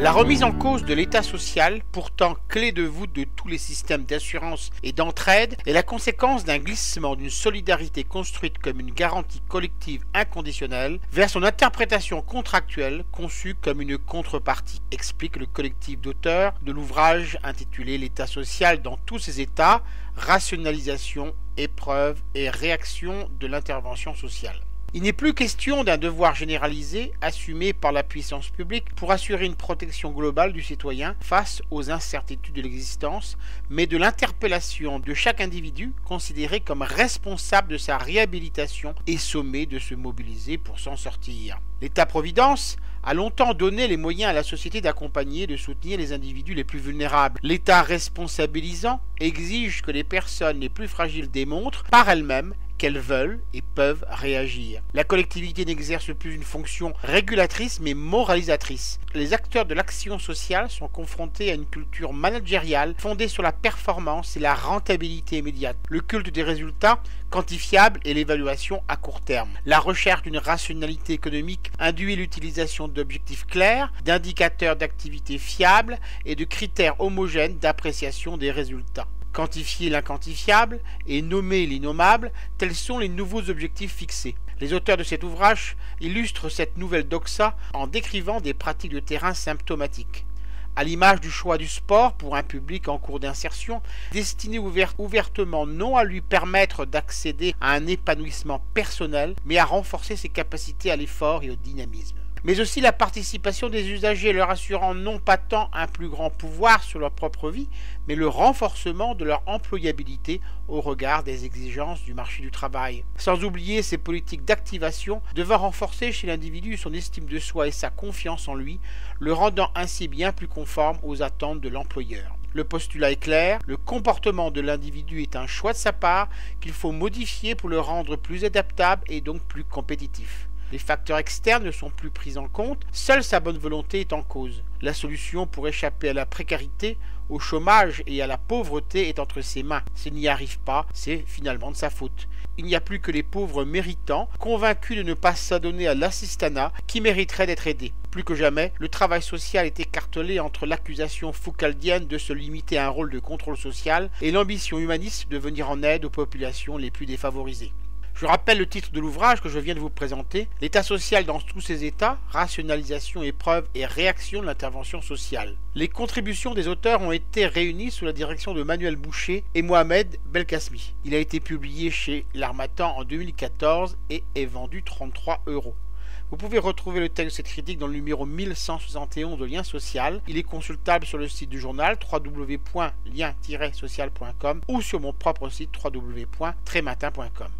La remise en cause de l'État social, pourtant clé de voûte de tous les systèmes d'assurance et d'entraide, est la conséquence d'un glissement d'une solidarité construite comme une garantie collective inconditionnelle vers son interprétation contractuelle conçue comme une contrepartie, explique le collectif d'auteurs de l'ouvrage intitulé L'État social dans tous ses états, rationalisation, épreuve et réaction de l'intervention sociale. Il n'est plus question d'un devoir généralisé assumé par la puissance publique pour assurer une protection globale du citoyen face aux incertitudes de l'existence, mais de l'interpellation de chaque individu considéré comme responsable de sa réhabilitation et sommé de se mobiliser pour s'en sortir. L'État-providence a longtemps donné les moyens à la société d'accompagner et de soutenir les individus les plus vulnérables. L'État responsabilisant exige que les personnes les plus fragiles démontrent par elles-mêmes qu'elles veulent et peuvent réagir. La collectivité n'exerce plus une fonction régulatrice mais moralisatrice. Les acteurs de l'action sociale sont confrontés à une culture managériale fondée sur la performance et la rentabilité immédiate, le culte des résultats quantifiables et l'évaluation à court terme. La recherche d'une rationalité économique induit l'utilisation d'objectifs clairs, d'indicateurs d'activité fiables et de critères homogènes d'appréciation des résultats. Quantifier l'inquantifiable et nommer l'innommable, tels sont les nouveaux objectifs fixés. Les auteurs de cet ouvrage illustrent cette nouvelle doxa en décrivant des pratiques de terrain symptomatiques. À l'image du choix du sport pour un public en cours d'insertion, destiné ouvertement non à lui permettre d'accéder à un épanouissement personnel, mais à renforcer ses capacités à l'effort et au dynamisme. Mais aussi la participation des usagers leur assurant non pas tant un plus grand pouvoir sur leur propre vie, mais le renforcement de leur employabilité au regard des exigences du marché du travail. Sans oublier ces politiques d'activation devant renforcer chez l'individu son estime de soi et sa confiance en lui, le rendant ainsi bien plus conforme aux attentes de l'employeur. Le postulat est clair, le comportement de l'individu est un choix de sa part qu'il faut modifier pour le rendre plus adaptable et donc plus compétitif. Les facteurs externes ne sont plus pris en compte, seule sa bonne volonté est en cause. La solution pour échapper à la précarité, au chômage et à la pauvreté est entre ses mains. S'il n'y arrive pas, c'est finalement de sa faute. Il n'y a plus que les pauvres méritants, convaincus de ne pas s'adonner à l'assistanat, qui mériteraient d'être aidés. Plus que jamais, le travail social est écartelé entre l'accusation foucaldienne de se limiter à un rôle de contrôle social et l'ambition humaniste de venir en aide aux populations les plus défavorisées. Je rappelle le titre de l'ouvrage que je viens de vous présenter, L'État social dans tous ses états, rationalisation, épreuve et réaction de l'intervention sociale. Les contributions des auteurs ont été réunies sous la direction de Manuel Boucher et Mohamed Belkacemi. Il a été publié chez l'Harmattan en 2014 et est vendu 33 €. Vous pouvez retrouver le texte de cette critique dans le numéro 1171 de Lien Social. Il est consultable sur le site du journal www.lien-social.com ou sur mon propre site www.trématin.com.